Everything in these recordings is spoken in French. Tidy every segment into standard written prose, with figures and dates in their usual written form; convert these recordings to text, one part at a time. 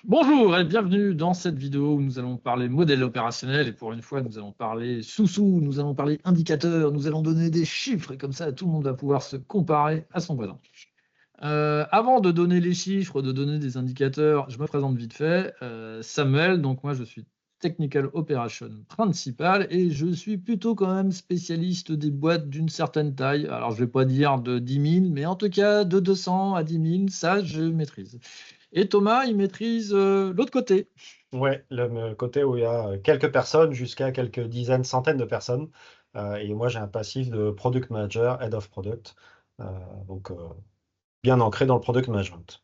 Bonjour et bienvenue dans cette vidéo où nous allons parler modèle opérationnel et pour une fois nous allons parler sous-sous, nous allons parler indicateurs, nous allons donner des chiffres et comme ça tout le monde va pouvoir se comparer à son voisin. Avant de donner les chiffres, de donner des indicateurs, je me présente vite fait. Samuel, donc moi je suis Technical Operation Principal et je suis plutôt quand même spécialiste des boîtes d'une certaine taille. Alors je ne vais pas dire de 10 000, mais en tout cas de 200 à 10 000, ça je maîtrise. Et Thomas, il maîtrise l'autre côté. Ouais, le côté où il y a quelques personnes jusqu'à quelques dizaines, centaines de personnes. Et moi, j'ai un passif de product manager, head of product, euh, donc bien ancré dans le product management.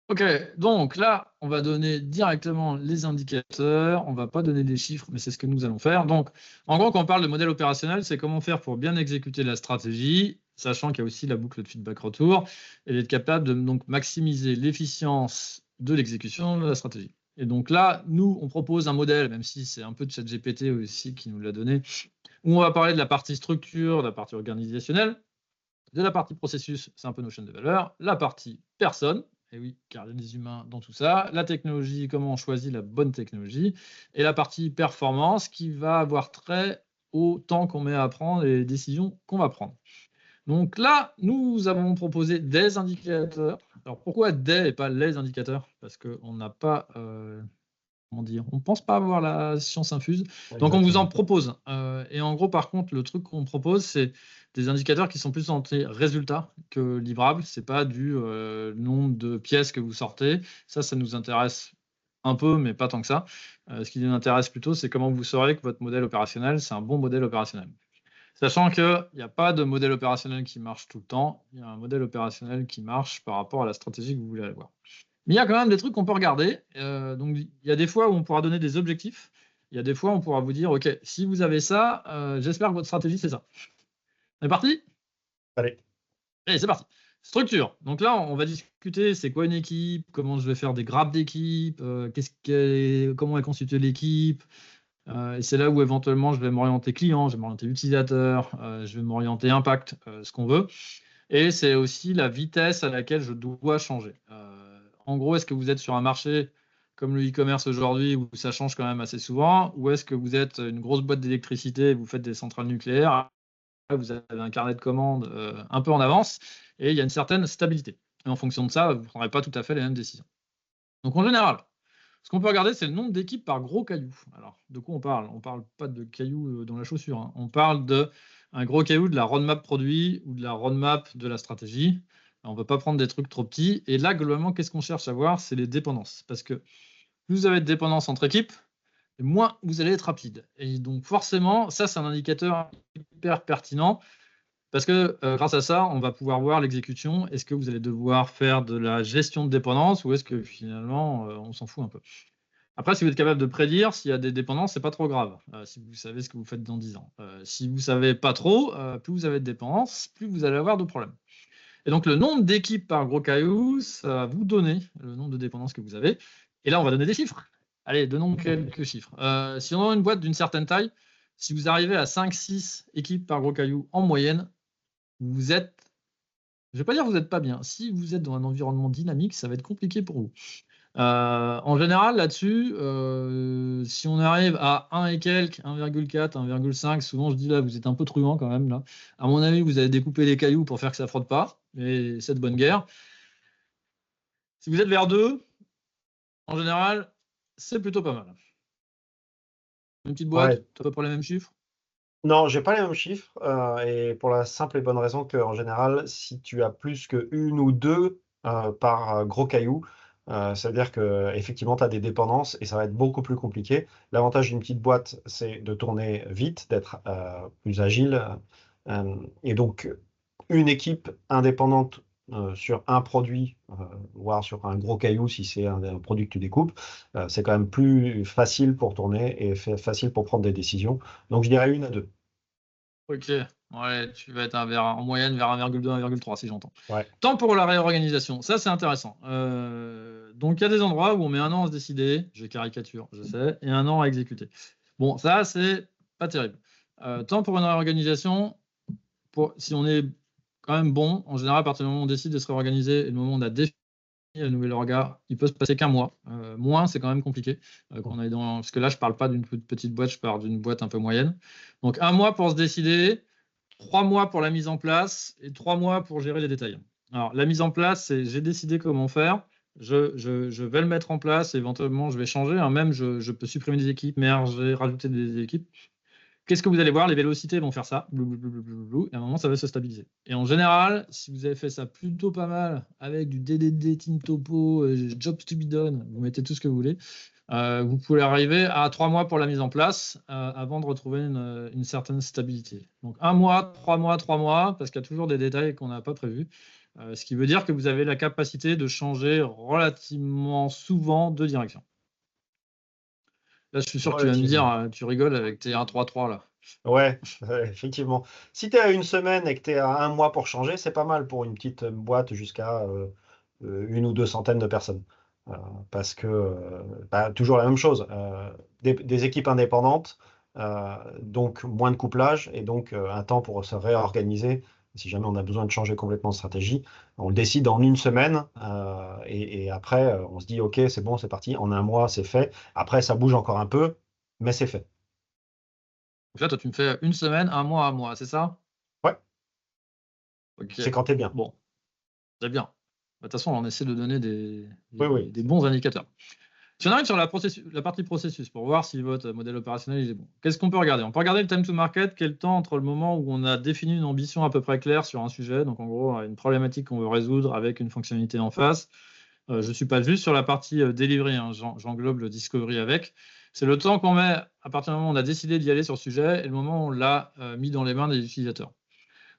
Ok, donc là, on va donner directement les indicateurs. On ne va pas donner les chiffres, mais c'est ce que nous allons faire. Donc, en gros, quand on parle de modèle opérationnel, c'est comment faire pour bien exécuter la stratégie, sachant qu'il y a aussi la boucle de feedback retour, et d'être capable de donc maximiser l'efficience de l'exécution de la stratégie. Et donc là, nous, on propose un modèle, même si c'est un peu de ChatGPT aussi qui nous l'a donné, où on va parler de la partie structure, de la partie organisationnelle, de la partie processus, c'est un peu nos chaînes de valeur, la partie personne, et oui, car il y a des humains dans tout ça, la technologie, comment on choisit la bonne technologie, et la partie performance qui va avoir trait au temps qu'on met à prendre et les décisions qu'on va prendre. Donc là, nous avons proposé des indicateurs. Alors pourquoi des et pas les indicateurs? Parce qu'on n'a pas comment dire, on ne pense pas avoir la science infuse. Donc on vous en Exactement. propose. Et en gros, par contre, le truc qu'on propose, c'est des indicateurs qui sont plus orientés résultats que livrables. C'est pas du nombre de pièces que vous sortez. Ça nous intéresse un peu, mais pas tant que ça. Ce qui nous intéresse plutôt, c'est comment vous saurez que votre modèle opérationnel, c'est un bon modèle opérationnel. Sachant qu'il n'y a pas de modèle opérationnel qui marche tout le temps, il y a un modèle opérationnel qui marche par rapport à la stratégie que vous voulez avoir. Mais il y a quand même des trucs qu'on peut regarder. Donc, il y a des fois où on pourra donner des objectifs. Il y a des fois où on pourra vous dire, OK, si vous avez ça, j'espère que votre stratégie, c'est ça. On est parti? Allez. Allez, c'est parti. Structure. Donc là, on va discuter, c'est quoi une équipe, comment je vais faire des graphes d'équipe, comment est constituée l'équipe. Et c'est là où éventuellement je vais m'orienter client, je vais m'orienter utilisateur, je vais m'orienter impact, ce qu'on veut. Et c'est aussi la vitesse à laquelle je dois changer. En gros, est-ce que vous êtes sur un marché comme le e-commerce aujourd'hui où ça change quand même assez souvent, ou est-ce que vous êtes une grosse boîte d'électricité et vous faites des centrales nucléaires, vous avez un carnet de commandes un peu en avance et il y a une certaine stabilité. Et en fonction de ça, vous ne prendrez pas tout à fait les mêmes décisions. Donc en général, ce qu'on peut regarder, c'est le nombre d'équipes par gros caillou. Alors, de quoi on parle? On ne parle pas de cailloux dans la chaussure, hein. On parle d'un gros caillou de la roadmap produit ou de la roadmap de la stratégie. On ne va pas prendre des trucs trop petits. Et là, globalement, qu'est-ce qu'on cherche à voir? C'est les dépendances. Parce que plus vous avez de dépendances entre équipes, moins vous allez être rapide. Et donc, forcément, ça, c'est un indicateur hyper pertinent. Parce que grâce à ça, on va pouvoir voir l'exécution. Est-ce que vous allez devoir faire de la gestion de dépendance ou est-ce que finalement, on s'en fout un peu? Après, si vous êtes capable de prédire s'il y a des dépendances, c'est pas trop grave, si vous savez ce que vous faites dans 10 ans. Si vous savez pas trop, plus vous avez de dépendances, plus vous allez avoir de problèmes. Et donc, le nombre d'équipes par gros caillou, ça va vous donner le nombre de dépendances que vous avez. Et là, on va donner des chiffres. Allez, donnons quelques chiffres. Si on a une boîte d'une certaine taille, si vous arrivez à 5-6 équipes par gros caillou en moyenne, vous êtes, je ne vais pas dire que vous n'êtes pas bien. Si vous êtes dans un environnement dynamique, ça va être compliqué pour vous. En général, là-dessus, si on arrive à 1 et quelques, 1,4, 1,5, souvent je dis là, vous êtes un peu truand quand même. Là. À mon avis, vous avez découpé les cailloux pour faire que ça ne frotte pas, et c'est de bonne guerre. Si vous êtes vers 2, en général, c'est plutôt pas mal. Une petite boîte, Ouais. à peu près les mêmes chiffres. Non, j'ai pas les mêmes chiffres, et pour la simple et bonne raison qu'en général, si tu as plus qu'une ou deux par gros caillou, ça veut dire que effectivement, tu as des dépendances et ça va être beaucoup plus compliqué. L'avantage d'une petite boîte, c'est de tourner vite, d'être plus agile. Et donc, une équipe indépendante sur un produit, voire sur un gros caillou, si c'est un produit que tu découpes, c'est quand même plus facile pour tourner et facile pour prendre des décisions. Donc, je dirais une à deux. Ok, ouais, tu vas être en moyenne vers 1,2, 1,3 si j'entends. Ouais. Temps pour la réorganisation, ça c'est intéressant. Donc il y a des endroits où on met un an à se décider, je caricature, je sais, et un an à exécuter. Bon, ça c'est pas terrible. Temps pour une réorganisation, si on est quand même bon, en général, à partir du moment où on décide de se réorganiser et le moment où on a le nouvel orga, il peut se passer qu'un mois. Moins, c'est quand même compliqué. Parce que là, je ne parle pas d'une petite boîte, je parle d'une boîte un peu moyenne. Donc, un mois pour se décider, 3 mois pour la mise en place et 3 mois pour gérer les détails. Alors, la mise en place, c'est j'ai décidé comment faire. Je vais le mettre en place. Éventuellement, je vais changer. Même, je peux supprimer des équipes, merger, rajouter des équipes. Qu'est-ce que vous allez voir? Les vélocités vont faire ça. Et à un moment, ça va se stabiliser. Et en général, si vous avez fait ça plutôt pas mal avec du DDD, Team Topo, Jobs to be done, vous mettez tout ce que vous voulez, vous pouvez arriver à 3 mois pour la mise en place avant de retrouver une certaine stabilité. Donc 1 mois, 3 mois, 3 mois, parce qu'il y a toujours des détails qu'on n'a pas prévus. Ce qui veut dire que vous avez la capacité de changer relativement souvent de direction. Là, je suis sûr que tu vas me dire, tu rigoles avec tes 1-3-3 là. Ouais, effectivement. Si tu es à une semaine et que tu es à un mois pour changer, c'est pas mal pour une petite boîte jusqu'à une ou deux centaines de personnes. Parce que, toujours la même chose, des équipes indépendantes, donc moins de couplage et donc un temps pour se réorganiser. Si jamais on a besoin de changer complètement de stratégie, on le décide en une semaine et après on se dit ok, c'est bon, c'est parti. En un mois, c'est fait. Après, ça bouge encore un peu, mais c'est fait. Donc là, toi, tu me fais une semaine, un mois, c'est ça? Ouais, Ok. c'est quand t'es bien. Bon, très bien. De toute façon, on essaie de donner Oui. des bons indicateurs. Si on arrive sur la partie processus pour voir si votre modèle opérationnel est bon, qu'est-ce qu'on peut regarder? On peut regarder le time to market, quel temps entre le moment où on a défini une ambition à peu près claire sur un sujet, donc en gros une problématique qu'on veut résoudre avec une fonctionnalité en face. Je ne suis pas juste sur la partie delivery, hein, j'englobe le discovery avec. C'est le temps qu'on met à partir du moment où on a décidé d'y aller sur le sujet et le moment où on l'a mis dans les mains des utilisateurs.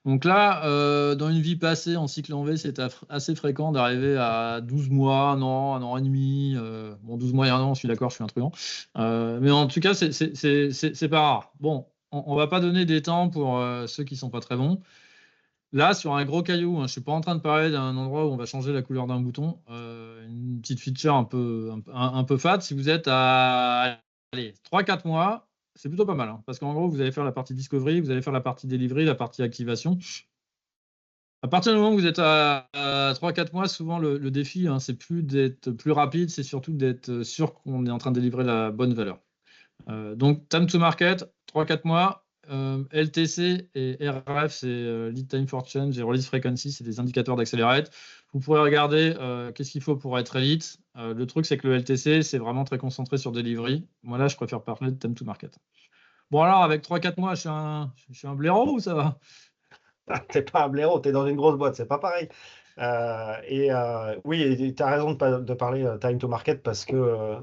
Donc là, dans une vie passée en cycle en V, c'était assez fréquent d'arriver à 12 mois, un an et demi. Bon, 12 mois et un an, je suis d'accord, je suis intrusant. Mais en tout cas, c'est pas rare. Bon, on va pas donner des temps pour ceux qui sont pas très bons. Là, sur un gros caillou, je ne suis pas en train de parler d'un endroit où on va changer la couleur d'un bouton. Une petite feature un peu fade. Si vous êtes à 3-4 mois, c'est plutôt pas mal. Parce qu'en gros, vous allez faire la partie discovery, vous allez faire la partie delivery, la partie activation. À partir du moment où vous êtes à 3-4 mois, souvent le défi, c'est plus d'être plus rapide, c'est surtout d'être sûr qu'on est en train de délivrer la bonne valeur. Donc, time to market, 3-4 mois. LTC et RF, c'est Lead Time for Change et Release Frequency, c'est des indicateurs d'accelerate. Vous pourrez regarder qu'est-ce qu'il faut pour être élite. Le truc, c'est que le LTC, c'est vraiment très concentré sur delivery. Moi, là, je préfère parler de time to market. Bon, alors, avec 3-4 mois, je suis un blaireau ou ça va? T'es pas un blaireau, t'es dans une grosse boîte, c'est pas pareil. Oui, tu as raison de parler time to market parce que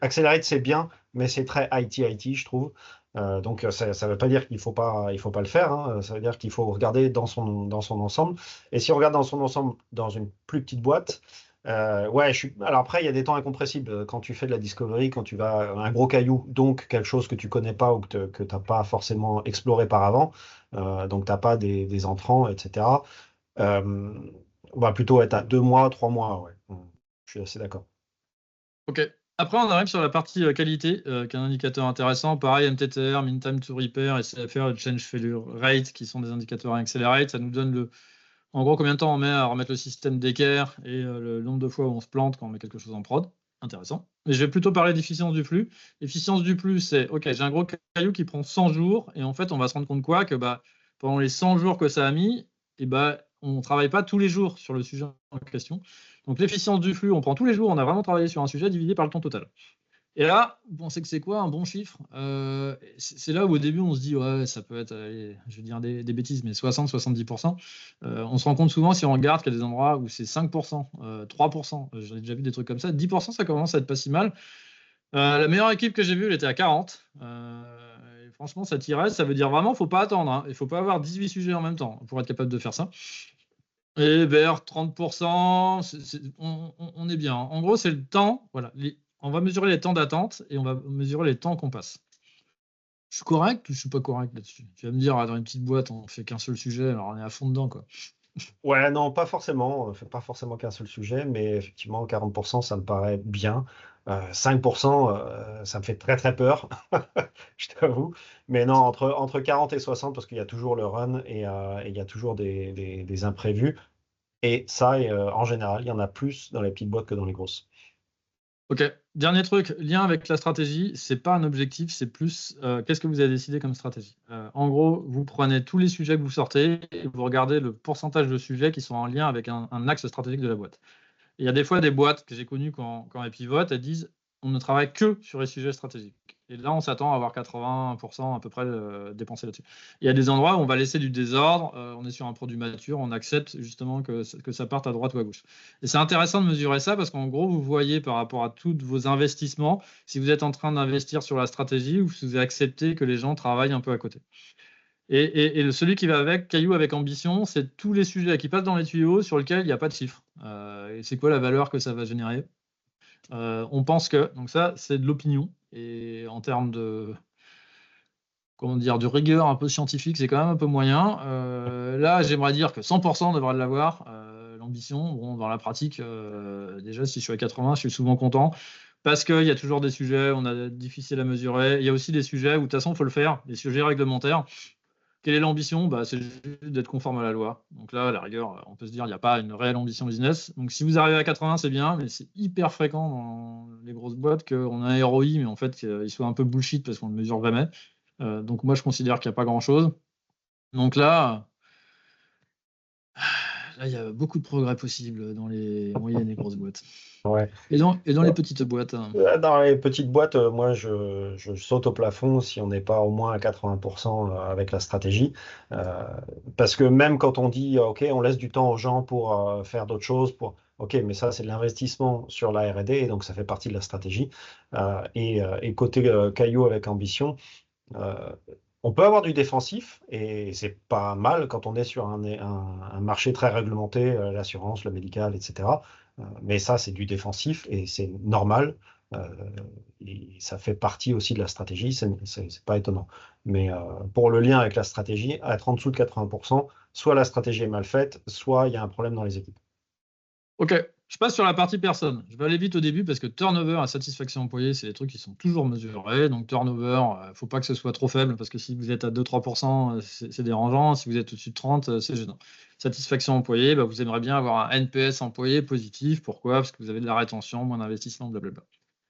Accelerate c'est bien, mais c'est très IT, je trouve. Donc ça ne veut pas dire qu'il faut pas le faire, hein. Ça veut dire qu'il faut regarder dans son ensemble. Et si on regarde dans son ensemble dans une plus petite boîte, alors après, il y a des temps incompressibles. Quand tu fais de la discovery, quand tu vas un gros caillou, donc quelque chose que tu connais pas ou que tu n'as pas forcément exploré par avant, donc tu n'as pas des entrants, etc. On va plutôt être à 2 mois, 3 mois, ouais. Je suis assez d'accord. Ok. Après, on arrive sur la partie qualité, qui est un indicateur intéressant. Pareil, MTTR, Mean Time to Repair, SFR, Change Failure Rate, qui sont des indicateurs à Accelerate. Ça nous donne en gros combien de temps on met à remettre le système d'équerre et le nombre de fois où on se plante quand on met quelque chose en prod. Intéressant. Mais je vais plutôt parler d'efficience du flux. L'efficience du flux, c'est OK, j'ai un gros caillou qui prend 100 jours et en fait, on va se rendre compte quoi? Que pendant les 100 jours que ça a mis, on ne travaille pas tous les jours sur le sujet en question. Donc l'efficience du flux, on prend tous les jours, on a vraiment travaillé sur un sujet divisé par le temps total. Et là, vous pensez que c'est quoi un bon chiffre? C'est là où au début on se dit ouais, ça peut être, allez, je vais dire des bêtises, mais 60-70%. On se rend compte souvent si on regarde qu'il y a des endroits où c'est 5%, 3%. J'en ai déjà vu des trucs comme ça. 10%, ça commence à être pas si mal. La meilleure équipe que j'ai vue, elle était à 40. Et franchement, ça tirait. Ça veut dire vraiment, faut pas attendre. Il faut pas avoir 18 sujets en même temps pour être capable de faire ça. Et vers 30%, on est bien. En gros, c'est le temps. Voilà, on va mesurer les temps d'attente et on va mesurer les temps qu'on passe. Je suis correct ou je suis pas correct là-dessus? Tu vas me dire, dans une petite boîte, on fait qu'un seul sujet, alors on est à fond dedans, quoi. Ouais, non, pas forcément. On ne fait pas forcément qu'un seul sujet, mais effectivement, 40%, ça me paraît bien. 5%, ça me fait très très peur, je t'avoue. Mais non, entre 40 et 60, parce qu'il y a toujours le run et il y a toujours des imprévus. Et ça, en général, il y en a plus dans les petites boîtes que dans les grosses. Ok, dernier truc, lien avec la stratégie, c'est pas un objectif, c'est plus qu'est-ce que vous avez décidé comme stratégie. En gros, vous prenez tous les sujets que vous sortez et vous regardez le pourcentage de sujets qui sont en lien avec un axe stratégique de la boîte. Il y a des fois des boîtes que j'ai connues quand elles pivotent, elles disent on ne travaille que sur les sujets stratégiques. Et là, on s'attend à avoir 80% à peu près dépensé là-dessus. Il y a des endroits où on va laisser du désordre, on est sur un produit mature, on accepte justement que ça parte à droite ou à gauche. Et c'est intéressant de mesurer ça parce qu'en gros, vous voyez par rapport à tous vos investissements, si vous êtes en train d'investir sur la stratégie ou si vous acceptez que les gens travaillent un peu à côté. Et celui qui va avec, Caillou avec ambition, c'est tous les sujets qui passent dans les tuyaux sur lesquels il n'y a pas de chiffre. Et c'est quoi la valeur que ça va générer? On pense que, donc ça, c'est de l'opinion. Et en termes de, comment dire, de rigueur un peu scientifique, c'est quand même un peu moyen. Là, j'aimerais dire que 100% devrait l'avoir, l'ambition. Bon, dans la pratique, déjà, si je suis à 80, je suis souvent content. Parce qu'il y a toujours des sujets, on a difficile à mesurer. Il y a aussi des sujets où, de toute façon, il faut le faire, des sujets réglementaires. Quelle est l'ambition? C'est juste d'être conforme à la loi. Donc là, à la rigueur, on peut se dire qu'il n'y a pas une réelle ambition business. Donc si vous arrivez à 80, c'est bien, mais c'est hyper fréquent dans les grosses boîtes qu'on a un ROI, mais en fait, qu'il soit un peu bullshit parce qu'on ne le mesure jamais. Donc moi, je considère qu'il n'y a pas grand-chose. Donc là, il y a beaucoup de progrès possibles dans les moyennes et grosses boîtes. Ouais. Et dans les petites boîtes. Dans les petites boîtes, moi, je saute au plafond si on n'est pas au moins à 80% avec la stratégie. Euh, Parce que même quand on dit, OK, on laisse du temps aux gens pour faire d'autres choses, OK, mais ça, c'est de l'investissement sur la R&D, et donc ça fait partie de la stratégie. Et côté Caillou avec ambition, euh, on peut avoir du défensif, et c'est pas mal quand on est sur un marché très réglementé, l'assurance, le médical, etc. Mais ça, c'est du défensif et c'est normal. euh, et ça fait partie aussi de la stratégie, c'est pas étonnant. Mais pour le lien avec la stratégie, être en dessous de 80%, soit la stratégie est mal faite, soit il y a un problème dans les équipes. Ok, je passe sur la partie personne. Je vais aller vite au début parce que turnover et satisfaction employée, c'est des trucs qui sont toujours mesurés. Donc turnover, il ne faut pas que ce soit trop faible parce que si vous êtes à 2-3%, c'est dérangeant. Si vous êtes au-dessus de 30, c'est gênant. Satisfaction employée, vous aimeriez bien avoir un NPS employé positif. Pourquoi? Parce que vous avez de la rétention, moins d'investissement, blablabla.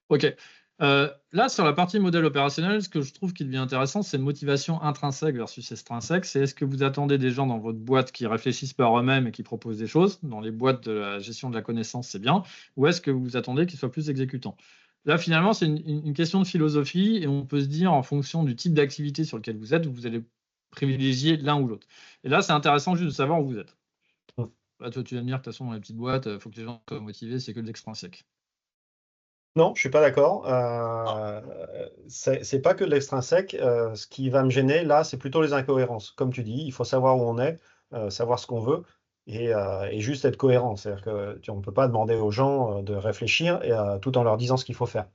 Ok. Là, sur la partie modèle opérationnel, ce que je trouve qui devient intéressant, c'est motivation intrinsèque versus extrinsèque. C'est est-ce que vous attendez des gens dans votre boîte qui réfléchissent par eux-mêmes et qui proposent des choses? Dans les boîtes de la gestion de la connaissance, c'est bien. Ou est-ce que vous attendez qu'ils soient plus exécutants? Là, finalement, c'est une question de philosophie et on peut se dire, en fonction du type d'activité sur lequel vous êtes, vous allez privilégier l'un ou l'autre. Et là, c'est intéressant juste de savoir où vous êtes. Là, toi, tu vas me dire que de toute façon, dans les petites boîtes, il faut que les gens soient motivés, c'est que de l'extrinsèque. Non, je suis pas d'accord. C'est pas que de l'extrinsèque. Ce qui va me gêner, là, c'est plutôt les incohérences. Comme tu dis, il faut savoir où on est, savoir ce qu'on veut et juste être cohérent. C'est-à-dire que on ne peut pas demander aux gens de réfléchir tout en leur disant ce qu'il faut faire.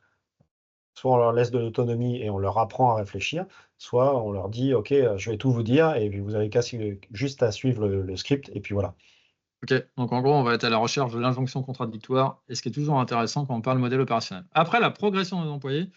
Soit on leur laisse de l'autonomie et on leur apprend à réfléchir, soit on leur dit, OK, je vais tout vous dire et puis vous avez juste à suivre le script et puis voilà. Ok, donc en gros, on va être à la recherche de l'injonction contradictoire, et ce qui est toujours intéressant quand on parle modèle opérationnel. Après, la progression des employés,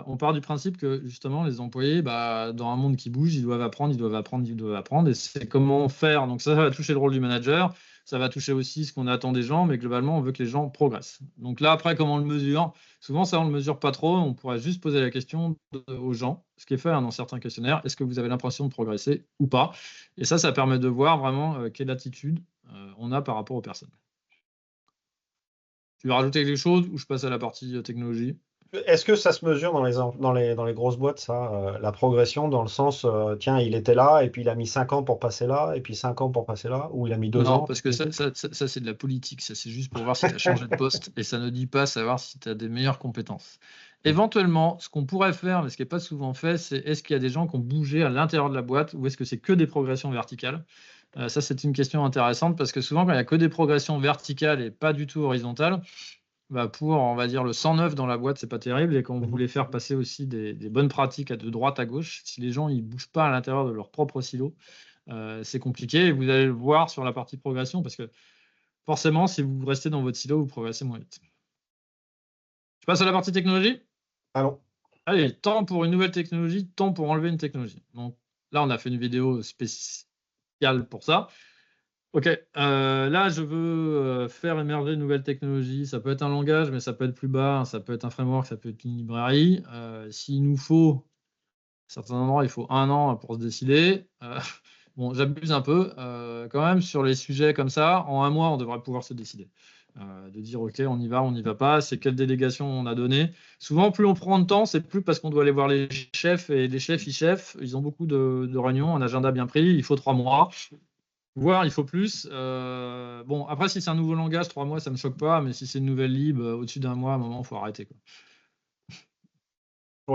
on part du principe que justement, les employés, dans un monde qui bouge, ils doivent apprendre, ils doivent apprendre, ils doivent apprendre, et c'est comment faire. Donc ça va toucher le rôle du manager, ça va toucher aussi ce qu'on attend des gens, mais globalement, on veut que les gens progressent. Donc là, après, comment on le mesure? Souvent, ça, on ne le mesure pas trop, on pourrait juste poser la question aux gens, ce qui est fait dans certains questionnaires, est-ce que vous avez l'impression de progresser ou pas? Et ça permet de voir vraiment quelle attitude on a par rapport aux personnes. Tu veux rajouter quelque chose ou je passe à la partie technologie? Est-ce que ça se mesure dans les grosses boîtes, ça, la progression, dans le sens, tiens, il était là, et puis il a mis 5 ans pour passer là, et puis 5 ans pour passer là, ou il a mis 2 Non, ans? parce que ça, c'est de la politique. Ça, c'est juste pour voir si tu as changé de poste et ça ne dit pas savoir si tu as des meilleures compétences. Éventuellement, ce qu'on pourrait faire, mais ce qui n'est pas souvent fait, c'est est-ce qu'il y a des gens qui ont bougé à l'intérieur de la boîte ou est-ce que c'est que des progressions verticales? Ça, c'est une question intéressante parce que souvent, quand il n'y a que des progressions verticales et pas du tout horizontales, pour, on va dire, le 109 dans la boîte, c'est pas terrible. Et quand vous voulez faire passer aussi des bonnes pratiques de droite à gauche, si les gens ne bougent pas à l'intérieur de leur propre silo, c'est compliqué. Et vous allez le voir sur la partie progression, parce que forcément, si vous restez dans votre silo, vous progressez moins vite. Je passe à la partie technologie. Ah non. Allez, temps pour une nouvelle technologie, temps pour enlever une technologie. Donc là, on a fait une vidéo spéciale pour ça. Ok, là je veux faire émerger une nouvelle technologie. Ça peut être un langage, mais ça peut être plus bas, ça peut être un framework, ça peut être une librairie. S'il nous faut, à certains endroits, il faut 1 an pour se décider. Bon, j'abuse un peu. Quand même, sur les sujets comme ça, en 1 mois, on devrait pouvoir se décider. De dire, OK, on y va pas, c'est quelle délégation on a donné. Souvent, plus on prend de temps, c'est plus parce qu'on doit aller voir les chefs, et les chefs, ils ont beaucoup de réunions, un agenda bien pris, il faut 3 mois, voire il faut plus. Bon, après, si c'est un nouveau langage, 3 mois, ça me choque pas, mais si c'est une nouvelle lib, au-dessus d'1 mois, à un moment, il faut arrêter, quoi.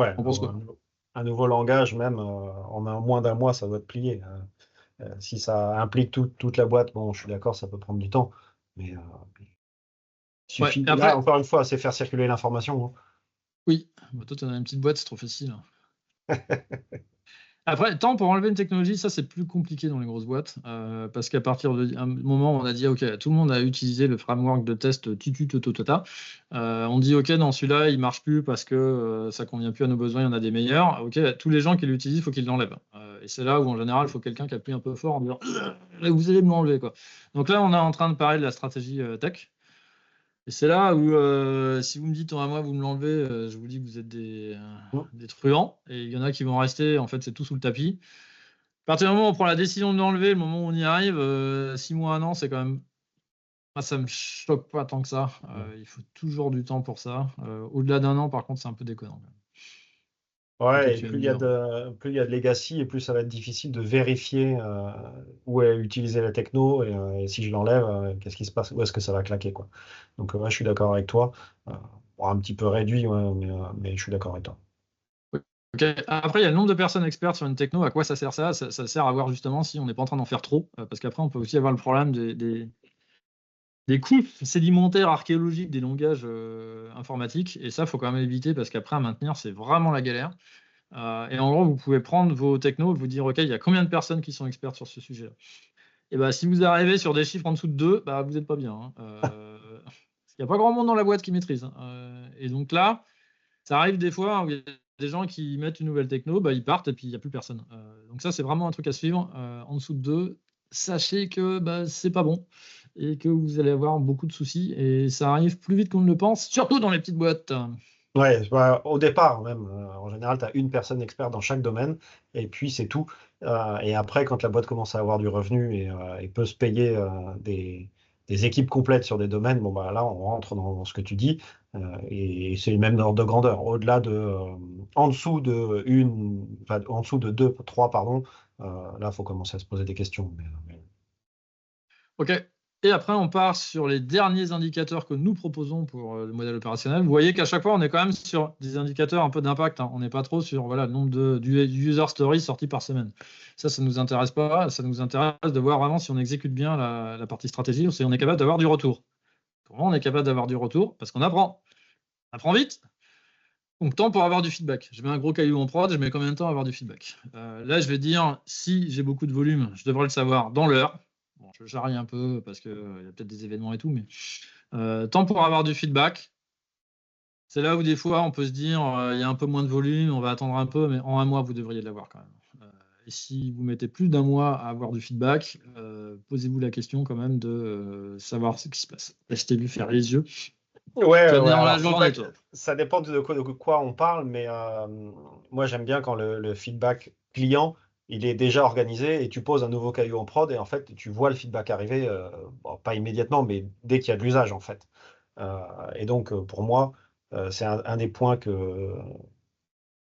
Ouais, On pense quoi? un nouveau langage, même en moins d'un mois, ça doit être plié. Si ça implique toute la boîte, bon, je suis d'accord, ça peut prendre du temps. Mais il Ouais, suffit, et là, après, encore une fois, c'est faire circuler l'information, hein. oui, bah, toi, tu as une petite boîte, c'est trop facile. Après, temps pour enlever une technologie, ça c'est plus compliqué dans les grosses boîtes, parce qu'à partir d'un moment, on a dit, OK, tout le monde a utilisé le framework de test Tututototata. On dit, OK, non, celui-là, il marche plus parce que ça convient plus à nos besoins, il y en a des meilleurs. OK, tous les gens qui l'utilisent, il faut qu'ils l'enlèvent. Et c'est là où, en général, il faut quelqu'un qui appuie un peu fort en disant, vous allez me l'enlever, quoi. Donc là, on est en train de parler de la stratégie tech. Et c'est là où, si vous me dites, à moi, vous me l'enlevez, je vous dis que vous êtes Mm. des truands. Et il y en a qui vont rester, en fait, c'est tout sous le tapis. À partir du moment où on prend la décision de l'enlever, le moment où on y arrive, 6 mois, 1 an, c'est quand même. Moi, ça me choque pas tant que ça. Il faut toujours du temps pour ça. Au-delà d'1 an, par contre, c'est un peu déconnant. Mais toi, Ouais, et tu vas me dire. plus il y a de legacy, et plus ça va être difficile de vérifier où est utilisée la techno et si je l'enlève, qu'est-ce qui se passe, où est-ce que ça va claquer, quoi. Donc, ouais, je suis d'accord avec toi. Bon, un petit peu réduit, ouais, mais je suis d'accord avec toi. Ok. Après, il y a le nombre de personnes expertes sur une techno. À quoi ça sert ça? Ça sert à voir justement si on n'est pas en train d'en faire trop. Parce qu'après, on peut aussi avoir le problème des coûts sédimentaires archéologiques des langages informatiques. Et ça, il faut quand même éviter parce qu'après, à maintenir, c'est vraiment la galère. Et en gros, vous pouvez prendre vos technos et vous dire, OK, il y a combien de personnes qui sont expertes sur ce sujet-là? Et bah, si vous arrivez sur des chiffres en dessous de 2, bah, vous n'êtes pas bien, hein. Parce qu'il n'y a pas grand monde dans la boîte qui maîtrise, hein. Et donc là, ça arrive des fois où il y a des gens qui mettent une nouvelle techno, bah, ils partent et puis il n'y a plus personne. Donc ça, c'est vraiment un truc à suivre. En dessous de 2, sachez que bah, c'est pas bon et que vous allez avoir beaucoup de soucis. Et ça arrive plus vite qu'on ne le pense, surtout dans les petites boîtes. Ouais, bah, au départ même, en général, tu as une personne experte dans chaque domaine, et puis c'est tout. Et après, quand la boîte commence à avoir du revenu et peut se payer des équipes complètes sur des domaines, bon, bah, là, on rentre dans ce que tu dis, et c'est le même ordre de grandeur. Au-delà en dessous de enfin, en dessous de deux, trois, pardon, là, il faut commencer à se poser des questions. OK. Et après, on part sur les derniers indicateurs que nous proposons pour le modèle opérationnel. Vous voyez qu'à chaque fois, on est quand même sur des indicateurs un peu d'impact, hein. On n'est pas trop sur voilà, le nombre du user stories sortis par semaine. Ça ne nous intéresse pas. Ça nous intéresse de voir vraiment si on exécute bien la partie stratégie ou si on est capable d'avoir du retour. Comment on est capable d'avoir du retour? Parce qu'on apprend. On apprend vite. Donc, temps pour avoir du feedback. Je mets un gros caillou en prod, je mets combien de temps à avoir du feedback? Là, je vais dire, si j'ai beaucoup de volume, je devrais le savoir dans l'heure. Bon, je charrie un peu parce qu'il y a peut-être des événements et tout, mais temps pour avoir du feedback. C'est là où des fois, on peut se dire, il y a un peu moins de volume, on va attendre un peu, mais en 1 mois, vous devriez l'avoir quand même. Et si vous mettez plus d'1 mois à avoir du feedback, posez-vous la question quand même de savoir ce qui se passe. Là, je t'ai vu faire les yeux. Ouais, Tu vas ouais, venir dans la alors journée, feedback, toi. ça dépend de quoi on parle, mais moi j'aime bien quand le feedback client, il est déjà organisé et tu poses un nouveau caillou en prod et en fait tu vois le feedback arriver, bon, pas immédiatement, mais dès qu'il y a de l'usage en fait. Et donc pour moi, c'est un des points que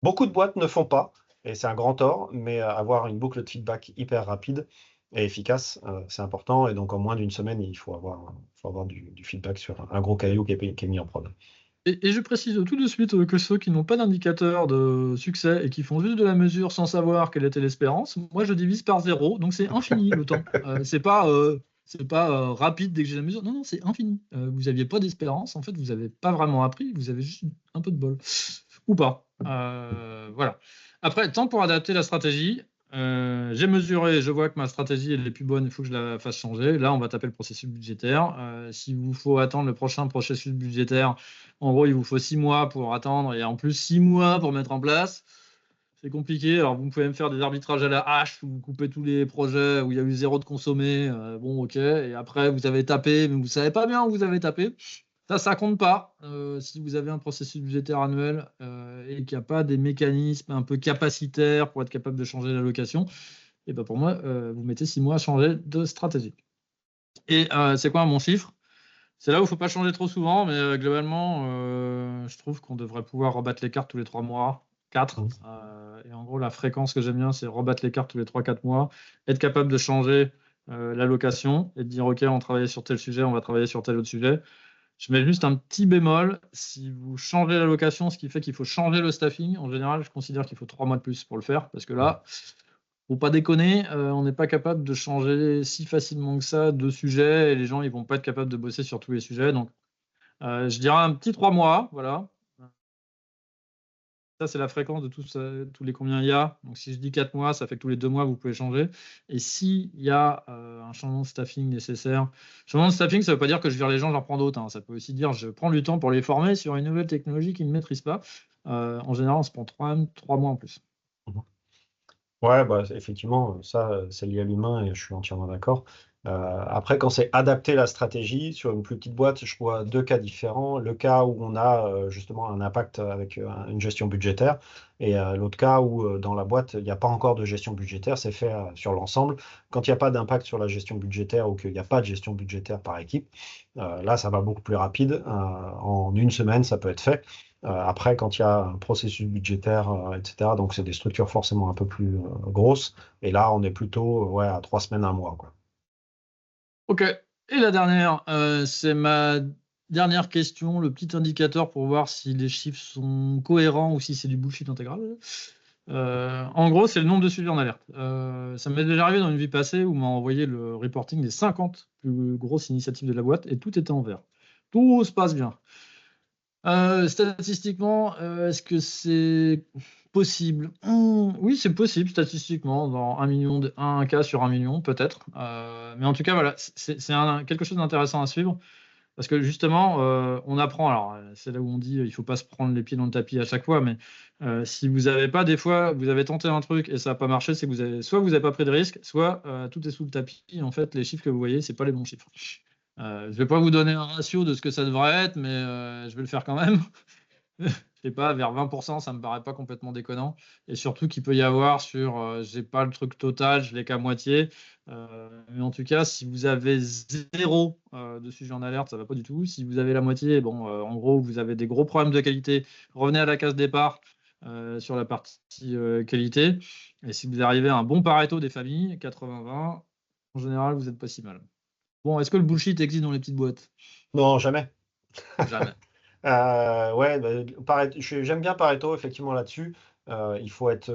beaucoup de boîtes ne font pas, et c'est un grand tort, mais avoir une boucle de feedback hyper rapide et efficace, c'est important. Et donc, en moins d'une semaine, faut avoir du feedback sur un gros caillou qui est mis en prod. Et je précise tout de suite que ceux qui n'ont pas d'indicateur de succès et qui font juste de la mesure sans savoir quelle était l'espérance, moi je divise par 0, donc c'est infini le temps. C'est pas rapide dès que j'ai la mesure. Non, non, c'est infini. Vous n'aviez pas d'espérance, en fait, vous n'avez pas vraiment appris, vous avez juste un peu de bol. Ou pas. Voilà. Après, temps pour adapter la stratégie. J'ai mesuré, je vois que ma stratégie elle est plus bonne, il faut que je la fasse changer. Là, on va taper le processus budgétaire. S'il vous faut attendre le prochain processus budgétaire, en gros, il vous faut 6 mois pour attendre et en plus 6 mois pour mettre en place. c'est compliqué. Alors, vous pouvez me faire des arbitrages à la hache, où vous coupez tous les projets où il y a eu 0 de consommé. Bon, ok. Et après, vous avez tapé, mais vous ne savez pas bien où vous avez tapé. Ça compte pas. Si vous avez un processus budgétaire annuel et qu'il n'y a pas des mécanismes un peu capacitaires pour être capable de changer l'allocation, et ben pour moi, vous mettez 6 mois à changer de stratégie. Et c'est quoi mon chiffre? C'est là où il ne faut pas changer trop souvent, mais globalement, je trouve qu'on devrait pouvoir rebattre les cartes tous les 3 mois, 4. Et en gros, la fréquence que j'aime bien, c'est rebattre les cartes tous les 3-4 mois, être capable de changer l'allocation et de dire, OK, on travaille sur tel sujet, on va travailler sur tel autre sujet. Je mets juste un petit bémol. Si vous changez l'allocation, ce qui fait qu'il faut changer le staffing, en général, je considère qu'il faut 3 mois de plus pour le faire, parce que là, faut pas déconner, on n'est pas capable de changer si facilement que ça de sujet et les gens ils vont pas être capables de bosser sur tous les sujets. Donc, je dirais un petit 3 mois, voilà. Ça, c'est la fréquence de tous les combien il y a. Donc, si je dis 4 mois, ça fait que tous les 2 mois, vous pouvez changer. Et s'il y a un changement de staffing nécessaire, changement de staffing, ça ne veut pas dire que je vire les gens, j'en prends d'autres. Ça peut aussi dire je prends du temps pour les former sur une nouvelle technologie qu'ils ne maîtrisent pas. En général, on se prend 3 mois en plus. Ouais, bah, effectivement, ça, c'est lié à l'humain et je suis entièrement d'accord. Après, quand c'est adapter la stratégie sur une plus petite boîte, je vois deux cas différents. Le cas où on a justement un impact avec une gestion budgétaire et l'autre cas où dans la boîte, il n'y a pas encore de gestion budgétaire, c'est fait sur l'ensemble. Quand il n'y a pas d'impact sur la gestion budgétaire ou qu'il n'y a pas de gestion budgétaire par équipe, là, ça va beaucoup plus rapide. En une semaine, ça peut être fait. Après, quand il y a un processus budgétaire, etc., donc c'est des structures forcément un peu plus grosses. Et là, on est plutôt ouais, à 3 semaines, un mois, quoi. Ok. Et la dernière, c'est ma dernière question, le petit indicateur pour voir si les chiffres sont cohérents ou si c'est du bullshit intégral. En gros, c'est le nombre de suivis en alerte. Ça m'est déjà arrivé dans une vie passée où on m'a envoyé le reporting des 50 plus grosses initiatives de la boîte et tout était en vert. Tout se passe bien. Statistiquement, est-ce que c'est possible? Oui, c'est possible statistiquement, dans un cas sur 1 million, peut-être. Mais en tout cas, voilà, c'est quelque chose d'intéressant à suivre. Parce que justement, on apprend. Alors, c'est là où on dit il ne faut pas se prendre les pieds dans le tapis à chaque fois. Mais si vous n'avez pas, des fois, vous avez tenté un truc et ça n'a pas marché, c'est que soit vous n'avez pas pris de risque, soit tout est sous le tapis. En fait, les chiffres que vous voyez, ce n'est pas les bons chiffres. Je ne vais pas vous donner un ratio de ce que ça devrait être, mais je vais le faire quand même. Je sais pas, vers 20%, ça me paraît pas complètement déconnant. Et surtout qu'il peut y avoir sur, j'ai pas le truc total, je l'ai qu'à moitié. Mais en tout cas, si vous avez 0 de sujet en alerte, ça va pas du tout. Si vous avez la moitié, bon, en gros, vous avez des gros problèmes de qualité. Revenez à la case départ sur la partie qualité. Et si vous arrivez à un bon Pareto des familles, 80-20, en général, vous n'êtes pas si mal. Bon, est-ce que le bullshit existe dans les petites boîtes? Non, jamais. Jamais. Ouais, j'aime bien Pareto, effectivement, là-dessus. Il faut être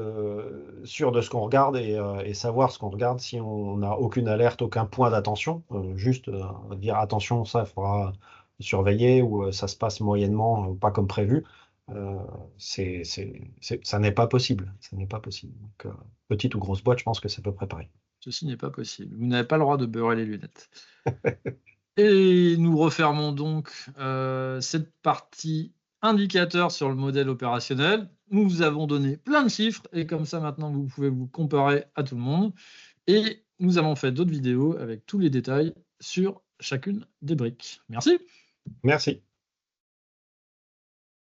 sûr de ce qu'on regarde et savoir ce qu'on regarde si on n'a aucune alerte, aucun point d'attention. Juste dire attention, ça, il faudra surveiller ou ça se passe moyennement, pas comme prévu. Ça n'est pas possible. Ça n'est pas possible. Donc, petite ou grosse boîte, je pense que c'est à peu près pareil. Ceci n'est pas possible. Vous n'avez pas le droit de beurrer les lunettes. Et nous refermons donc cette partie indicateur sur le modèle opérationnel. Nous vous avons donné plein de chiffres et comme ça maintenant vous pouvez vous comparer à tout le monde. Et nous avons fait d'autres vidéos avec tous les détails sur chacune des briques. Merci. Merci.